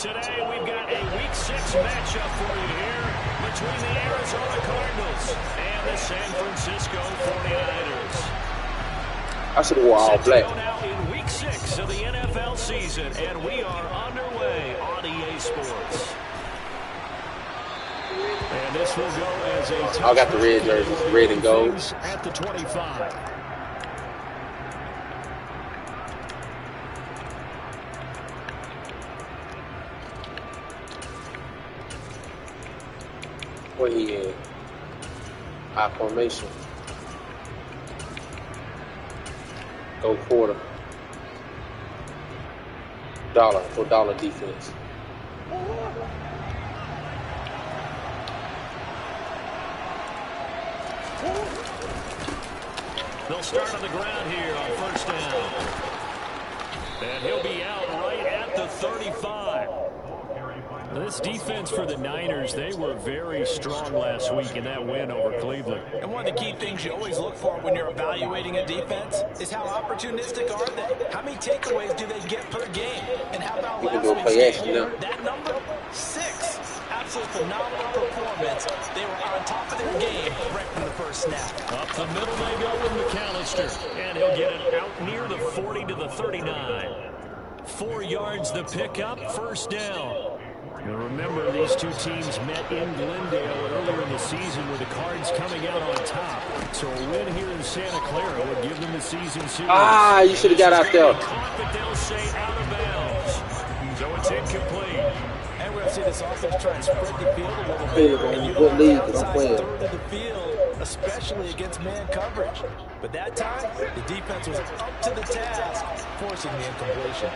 Today we've got a Week 6 matchup for you here between the Arizona Cardinals and the San Francisco 49ers. I should have wore all black. Now in Week 6 of the NFL season, and we are underway on EA Sports. And this will go as a I got the red jerseys, red and gold. At the 25. What he in? High formation. Go quarter. $1 defense. They'll start on the ground here on first down. And he'll be out right at the 35. This defense for the Niners, they were very strong last week in that win over Cleveland. And one of the key things you always look for when you're evaluating a defense is how opportunistic are they? How many takeaways do they get per game? And how about last week's game? That number? 6. Absolutely phenomenal performance. They were on top of their game right from the first snap. Up the middle they go with McAllister. And he'll get it out near the 40 to the 39. 4 yards the pickup, first down. Now remember, these two teams met in Glendale earlier in the season with the Cards coming out on top. So a win here in Santa Clara would give them the season series. Ah, you should have got out there. But they'll say out of bounds. So it's incomplete. And we're going to see this offense try and spread the field a little bit. And you what league I'm playing. Third of the field, especially against man coverage. But that time, the defense was up to the task, forcing the incompletion.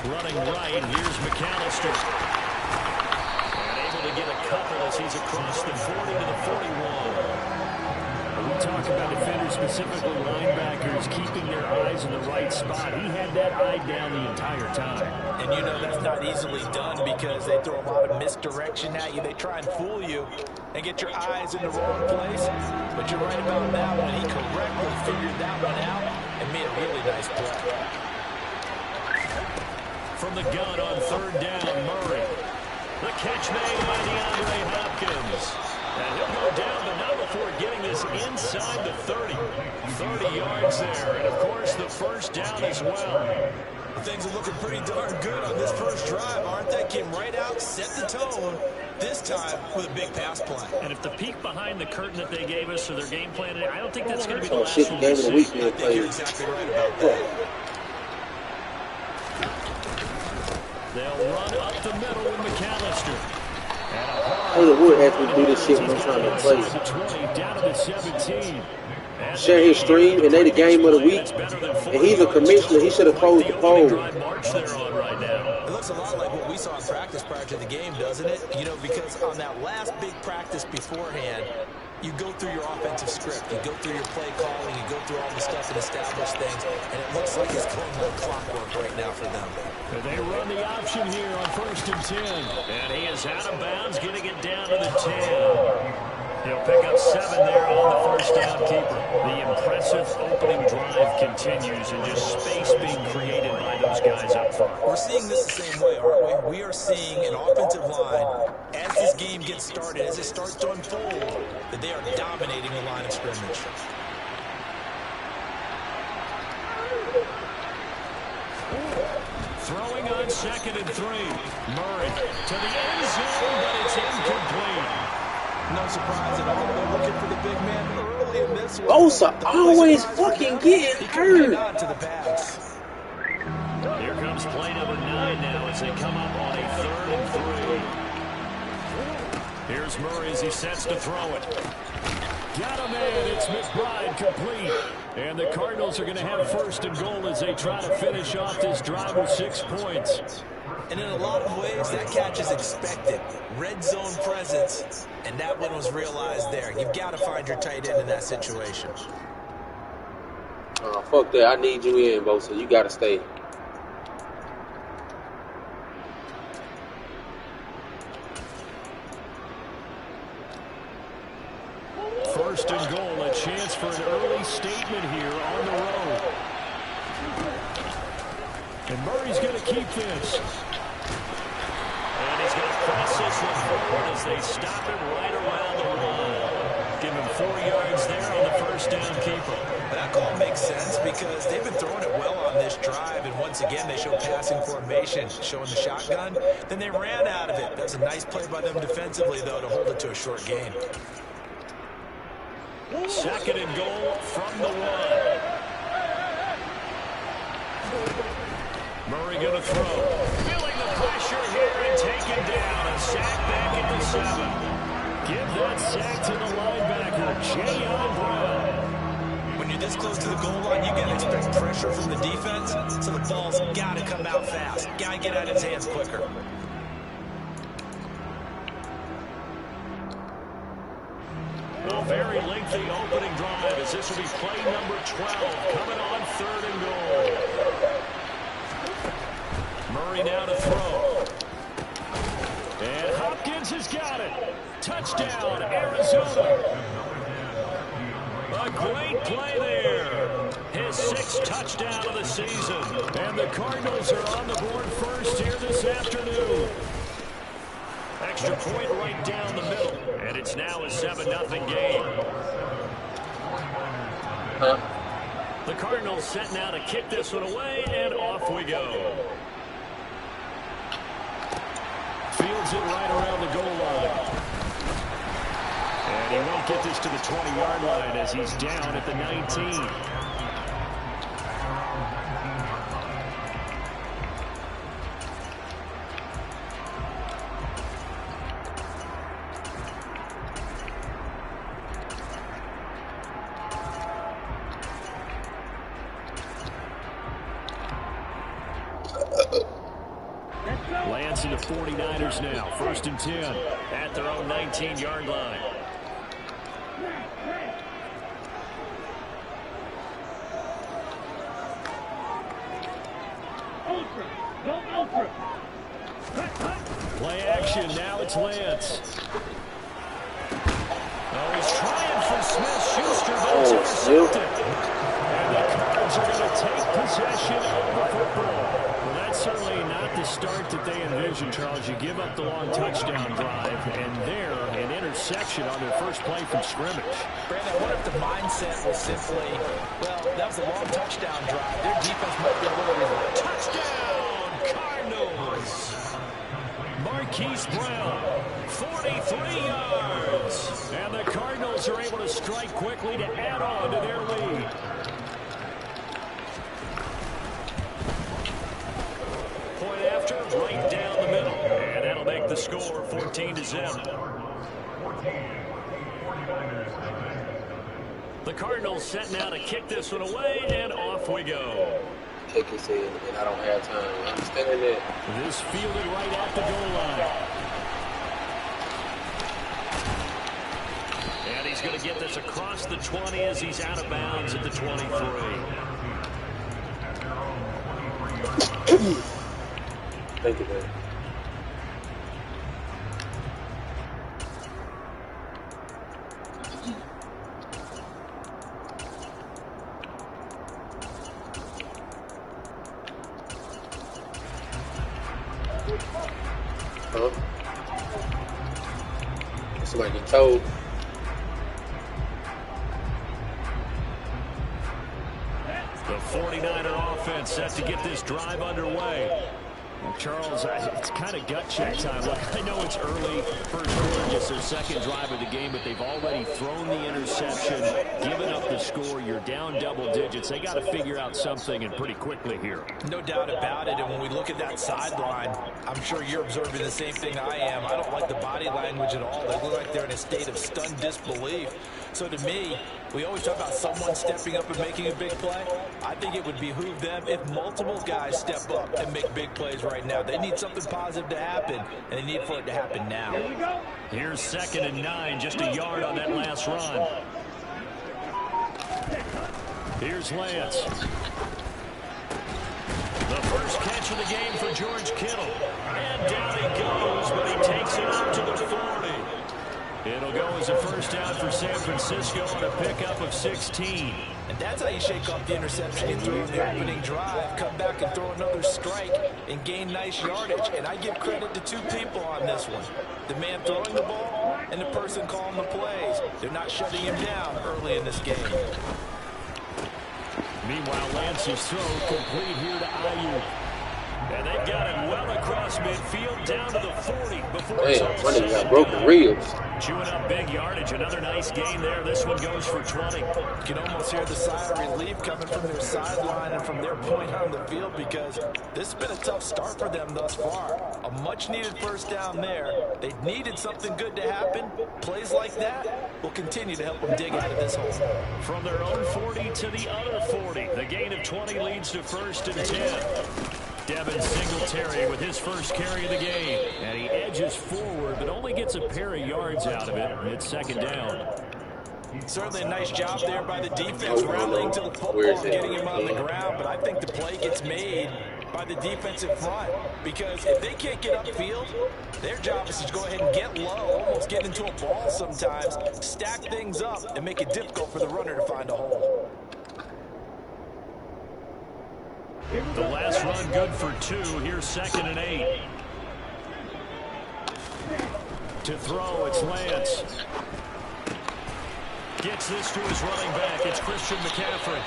Running right, here's McAllister. And able to get a couple as he's across the 40 to the 41. We talk about defenders, specifically linebackers, keeping their eyes in the right spot. He had that eye down the entire time. And you know that's not easily done because they throw a lot of misdirection at you. They try and fool you and get your eyes in the wrong place. But you're right about that one. He correctly figured that one out and made a really nice play. From the gun on third down, Murray. The catch made by DeAndre Hopkins. And he'll go down, but not before getting this inside the 30. 30 yards there. And, of course, the first down as well. Things are looking pretty darn good on this first drive, aren't they? Came right out, set the tone, this time with a big pass play. And if the peek behind the curtain that they gave us for their game plan, I don't think that's going to be the last shit, one. game of the week, I think you're exactly right about that. They'll run up the middle with McAllister. Taylor Wood had to do this shit when I'm trying to play. Down to the 17. Share his stream, and they the game of the week. And he's a commissioner. He should have closed the poll. It looks a lot like what we saw in practice prior to the game, doesn't it? You know, because on that last big practice beforehand, you go through your offensive script, you go through your play calling, you go through all the stuff and establish things, and it looks like it's going like clockwork right now for them. And they run the option here on first and 10. And he is out of bounds, getting it down to the 10. He'll pick up 7 there on the first down keeper. The impressive opening drive continues and just space being created by those guys up front. We're seeing this the same way, aren't we? We are seeing an offensive line, as this game gets started, as it starts to unfold, that they are dominating the line of scrimmage. Throwing on 2nd and 3. Murray to the end zone, but it's incomplete. No surprise at all. They're looking for the big man early in this one. Bosa always fucking getting hurt. To the pass. Here comes play number 9 now as they come up on a 3rd and 3. Here's Murray as he sets to throw it. Got him in. It's McBride complete. And the Cardinals are going to have 1st and goal as they try to finish off this drive with 6 points. And in a lot of ways, that catch is expected. Red zone presence, and that one was realized there. You've got to find your tight end in that situation. Fuck that. I need you in, Bosa. You got to stay. First and goal, a chance for an early statement here on the road. And Murray's going to keep this. And he's going to press this one forward as they stop it right around the line. Give him 4 yards there on the first down keeper. That call makes sense because they've been throwing it well on this drive, and once again they show passing formation, showing the shotgun. Then they ran out of it. That's a nice play by them defensively, though, to hold it to a short gain. 2nd and goal from the 1. Murray going to throw. Feeling the pressure here and taken down. A sack back at the 7. Give that sack to the linebacker, Jayon Brown. When you're this close to the goal line, you got to expect pressure from the defense, so the ball's got to come out fast. Got to get out of his hands quicker. A very lengthy opening drive as this will be play number 12 coming on 3rd and goal. Murray now to throw. And Hopkins has got it. Touchdown, Arizona. A great play there. His 6th touchdown of the season. And the Cardinals are on the board first here this afternoon. Extra point right down the middle. And it's now a 7-0 game. The Cardinals set now to kick this one away, and off we go. Fields it right around the goal line. And he won't get this to the 20-yard line as he's down at the 19. Lance and the 49ers now. 1st and 10 at their own 19-yard line. Play action. Now it's Lance. Oh, he's trying for Smith-Schuster, but it's intercepted. And the Cards are going to take possession of the football. Well, that's certainly not the start that they envisioned, Charles. You give up the long touchdown drive, and there, an interception on their first play from scrimmage. Brandon, what if the mindset was simply, well, that was a long touchdown drive. Their defense might be a little relaxed. Touchdown, Cardinals! Marquise Brown, 43 yards. And the Cardinals are able to strike quickly to add on to their lead. Point after, right down the middle. And that'll make the score 14-0. The Cardinals set now to kick this one away, and off we go. Kick his head, and I don't have time. I understand that. This fielded right at the goal line. And he's going to get this across the 20 as he's out of bounds at the 23. Thank you, man. Somebody get told. The 49er offense set to get this drive underway. Well, Charles, it's kind of gut check time. Look, I know it's early, first quarter, just their 2nd drive of the game, but they've already thrown the interception, given up the score. You're down double digits. They got to figure out something, and pretty quickly here. No doubt about it, and when we look at that sideline, I'm sure you're observing the same thing I am. I don't like the body language at all. They look like they're in a state of stunned disbelief. So to me, we always talk about someone stepping up and making a big play. I think it would behoove them if multiple guys step up and make big plays right now. They need something positive to happen, and they need for it to happen now. Here's 2nd and 9, just a yard on that last run. Here's Lance. The first catch of the game for George Kittle. And down he goes, but he takes it out to the 40. It'll It'll go as a first down for San Francisco on a pickup of 16. And that's how you shake off the interception you threw in the opening drive, come back and throw another strike and gain nice yardage. And I give credit to two people on this one. The man throwing the ball and the person calling the plays. They're not shutting him down early in this game. Meanwhile, Lance's throw complete here to Ayuk. And they've got it well across midfield down to the 40 before it's Man, running got broken ribs. chewing up big yardage. Another nice gain there. This one goes for 20. You can almost hear the sigh of relief coming from their sideline and from their point on the field, because this has been a tough start for them thus far. A much-needed first down there. They needed something good to happen. Plays like that will continue to help them dig out of this hole. From their own 40 to the other 40. The gain of 20 leads to first and 10. Devin Singletary with his first carry of the game. And he edges forward, but only gets a pair of yards out of it. It's second down. Certainly a nice job there by the defense, rallying to the football and getting him on the ground. But I think the play gets made by the defensive front, because if they can't get upfield, their job is to go ahead and get low, almost get into a ball sometimes, stack things up, and make it difficult for the runner to find a hole. The last run good for 2. Here's second and 8. To throw, it's Lance. Gets this to his running back. It's Christian McCaffrey.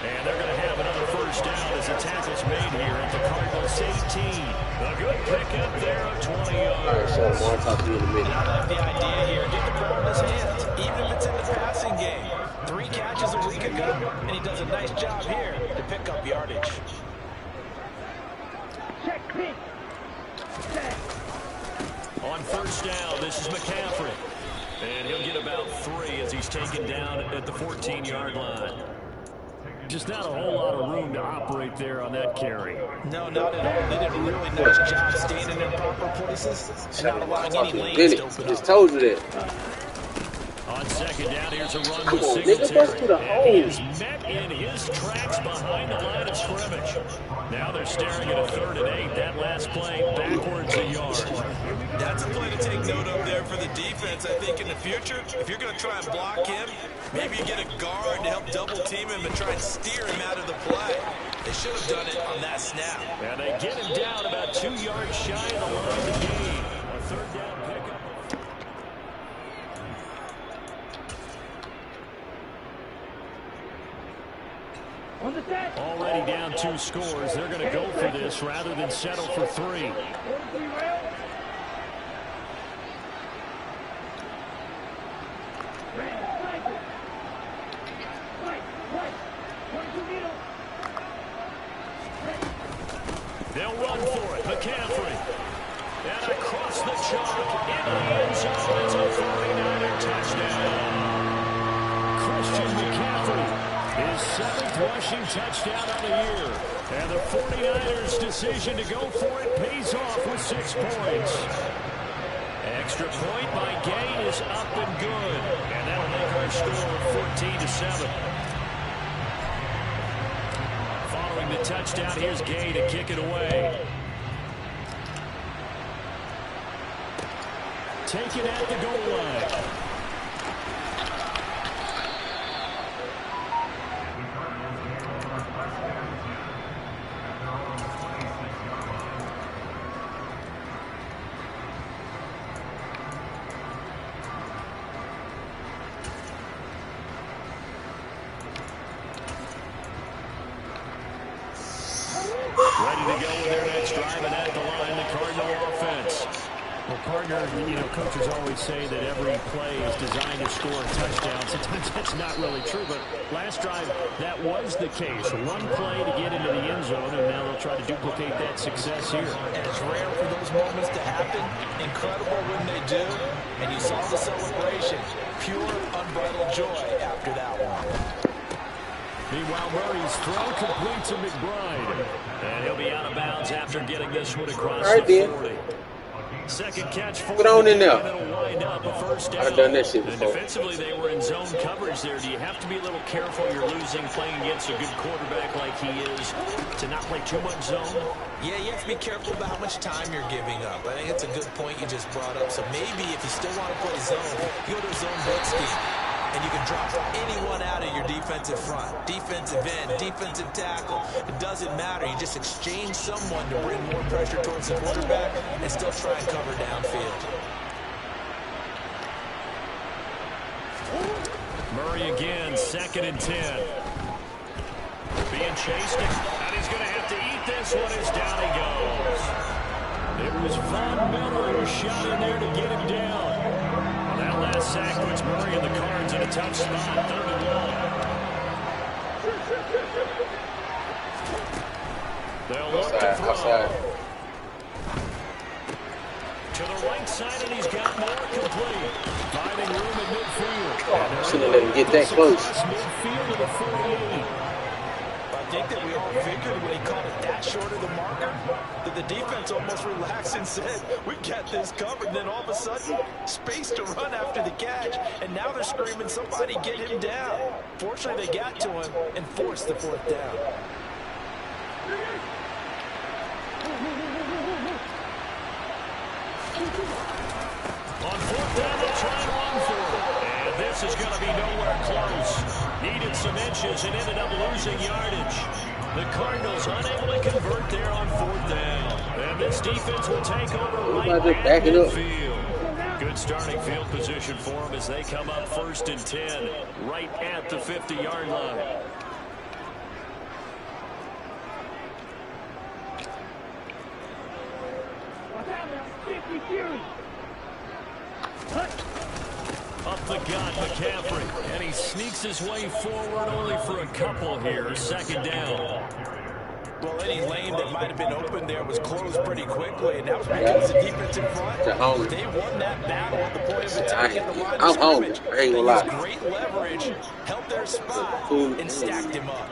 And they're going to have another first down as the tackle's made here at the Cardinals 18. A good pickup there of 20 yards. All right, so I'll talk to you in a minute. I like the idea here. Get the ball in his hands, even if it's in the passing game. 3 catches a week ago, and he does a nice job here to pick up yardage. On first down, this is McCaffrey. And he'll get about 3 as he's taken down at the 14-yard line. Just not a whole lot of room to operate there on that carry. No, not at all. They did a really nice job staying in their proper places and not allowing any lanes to open up. Just told you that. On second down, here's a run Come with on, nigga, Singletary. bust to the And he is hole. met in his tracks behind the line of scrimmage. Now they're staring at a 3rd and 8. That last play backwards a yard. That's a play to take note of there for the defense. I think in the future, if you're going to try and block him, maybe you get a guard to help double team him and try and steer him out of the play. They should have done it on that snap. And they get him down about 2 yards shy of the line of the game. A 3rd down pickup. Already down 2 scores. They're going to go for this rather than settle for 3. They'll run for it. McCaffrey. And across the chalk into the end zone. It's a 49er touchdown. Christian McCaffrey. His 7th rushing touchdown of the year. And the 49ers' decision to go for it pays off with 6 points. Extra point by Gay is up and good. And that'll make our score 14-7. Following the touchdown, here's Gay to kick it away. Take it at the goal line. Ready to go with their next drive, and at the line, the Cardinal offense. Well, partner, coaches always say that every play is designed to score a touchdown. Sometimes that's not really true, but last drive, that was the case. One play to get into the end zone, and now they'll try to duplicate that success here. And it's rare for those moments to happen. Incredible when they do. And you saw the celebration. Pure, unbridled joy after that one. Meanwhile, Murray's throw complete to McBride. And he'll be out of bounds after getting this one across the 40. Second catch for Put on in there. It'll wind up a first down. I've done that shit And before. defensively, they were in zone coverage there. Do you have to be a little careful? You're losing playing against a good quarterback like he is to not play too much zone? Yeah, you have to be careful about how much time you're giving up. I think it's a good point you just brought up. So maybe if you still want to play zone, you go to a zone blitz scheme. And you can drop anyone out of your defensive front. Defensive end, defensive tackle. It doesn't matter. You just exchange someone to bring more pressure towards the quarterback and still try and cover downfield. Murray again, 2nd and 10. Being chased, and he's going to have to eat this one as down he goes. It was Von Miller who shot in there to get him down. That last sack puts Murray in the Cards in a tough spot, 3rd and 1. They'll look to throw. Outside. To the right side, and he's got more complete. Finding room in midfield. Shouldn't let him get that close. Midfield to the 48. I think that we all figured when he caught it that short of the marker that the defense almost relaxed and said, we got this covered. And then all of a sudden, space to run after the catch. And now they're screaming, somebody get him down. Fortunately, they got to him and forced the 4th down. On 4th down, they'll try and run for it. And this is going to be nowhere close. Needed some inches and ended up losing yardage. The Cardinals unable to convert there on 4th down. And this defense will take over right at midfield. Good starting field position for them as they come up 1st and 10, right at the 50-yard line. Up the gut, McCaffrey, and he sneaks his way forward only for a couple here. 2nd down. Well, any lane that might have been open there was closed pretty quickly, and that was because the defense in front, they won that battle at the point of attack at the line of scrimmage. I ain't gonna lie. They used great leverage, held their spot, and stacked him up.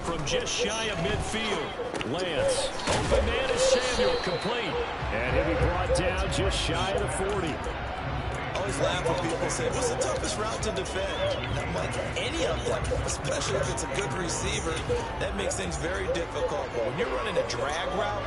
From just shy of midfield, Lance. Open man is Samuel, complete. And he'll be brought down just shy of the 40. I always laugh when people say, what's the toughest route to defend? And I'm like, any of them, especially if it's a good receiver, that makes things very difficult. But when you're running a drag route,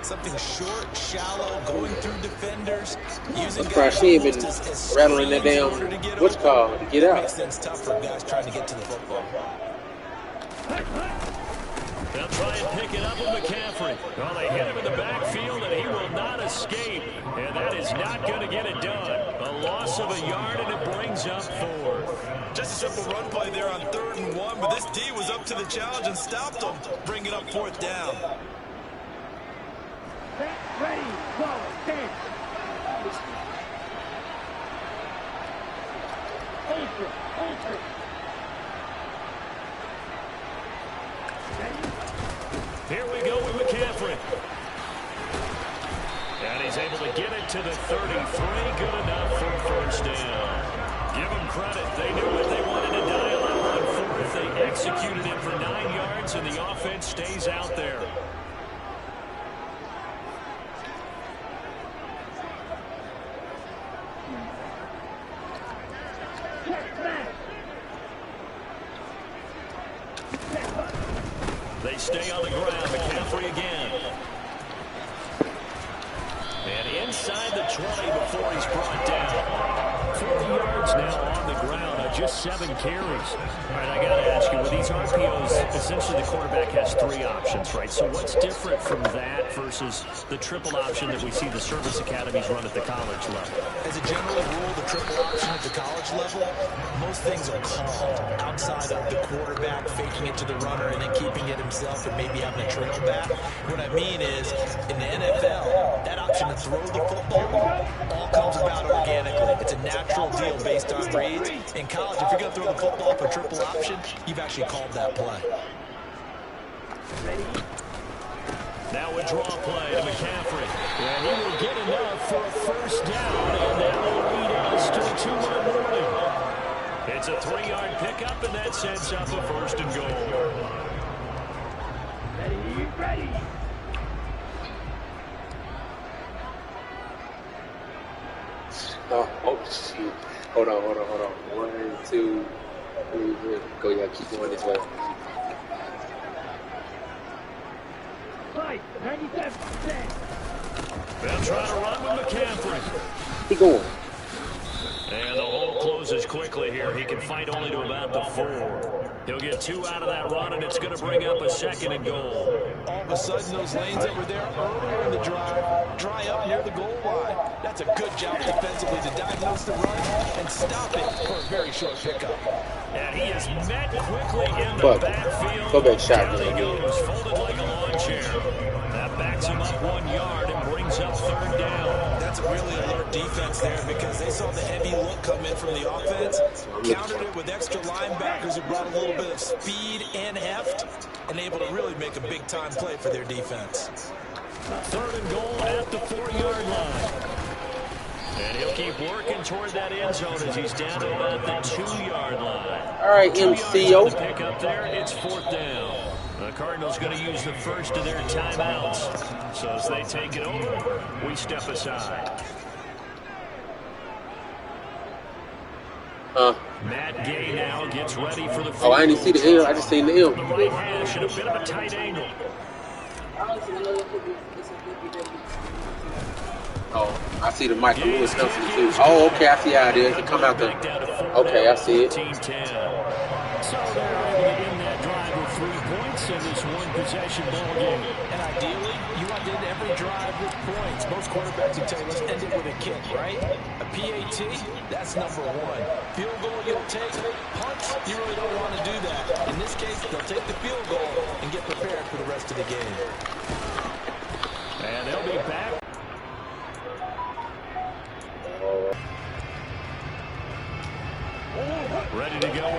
something short, shallow, going through defenders, using guys she ain't been as rattling that damn, what's called, to get out. Makes things tough for guys trying to get to the football. They'll try and pick it up with McCaffrey. Well, they hit him in the backfield, and he will not escape. And that is not going to get it done. A loss of a yard, and it brings up 4. Just a simple run play there on 3rd and 1, but this D was up to the challenge and stopped them, bringing up 4th down. Ready, go, stand. Ultra. Here we go with McCaffrey. And he's able to get it to the 33. Good enough for a 1st down. Give them credit. They knew what they wanted to dial up on 4th. They executed it for 9 yards, and the offense stays out there. They stay on the ground. McCaffrey again. And inside the 20 before he's brought down. 40 yards now on the ground on just 7 carries. All right, I got to ask you, with these RPOs, essentially the quarterback has 3 options, right? So what's different from that versus the triple option that we see the service academies run at the college level? As a general rule, the triple option at the college level, most things are called outside of the quarterback faking it to the runner and then keeping it himself and maybe having a trail back. What I mean is, in the NFL, that option to throw the football all comes about organically. It's a natural deal based on reads. In college, if you're going to throw the football for triple option, you've actually called that play. Now a draw play to McCaffrey. And he will get enough for a 1st down, and that will lead us to a 2-minute warning. It's a 3-yard pickup, and that sets up a 1st and goal. Ready. Oh, shoot. Hold on. 1, 2, 3. Go, yeah, keep going this way. Right, 97%. They'll try to run with McCaffrey. Keep going. And the hole closes quickly here. He can fight only to about the 4. He'll get 2 out of that run, and it's going to bring up a 2nd and goal. All of a sudden, those lanes that were there earlier in the drive dry up near the goal line. That's a good job defensively to diagnose the run and stop it for a very short pickup. And he is met quickly in the backfield. Go back shot. Down he goes, folded like a lawn chair. That backs him up 1 yard and brings up 3rd down. That's a really alert defense there because they saw the heavy look come in from the offense, countered it with extra linebackers who brought a little bit of speed and heft, and able to really make a big-time play for their defense. 3rd and goal at the 4-yard line. And he'll keep working toward that end zone as he's down to about the 2-yard line. All right, 2 MCO. yards to pick up there. It's 4th down. The Cardinals going to use the first of their timeouts. So as they take it over, we step aside. Matt Gay now gets ready for the field. Oh, I didn't see the L. I just seen the L. The right hash at a bit of a tight angle. Oh, I see the Michael Lewis Nelson too. Oh, okay, I see how it is. It come out there. Okay, I see it. So they're able to end that drive with 3 points in this one-possession ball game. And ideally, you want to end every drive with points. Most quarterbacks will tell you, let's end it with a kick, right? A PAT, that's number 1. Field goal you'll take. Punch, you really don't want to do that. In this case, they'll take the field goal and get prepared for the rest of the game. And they'll be back. Ready to go.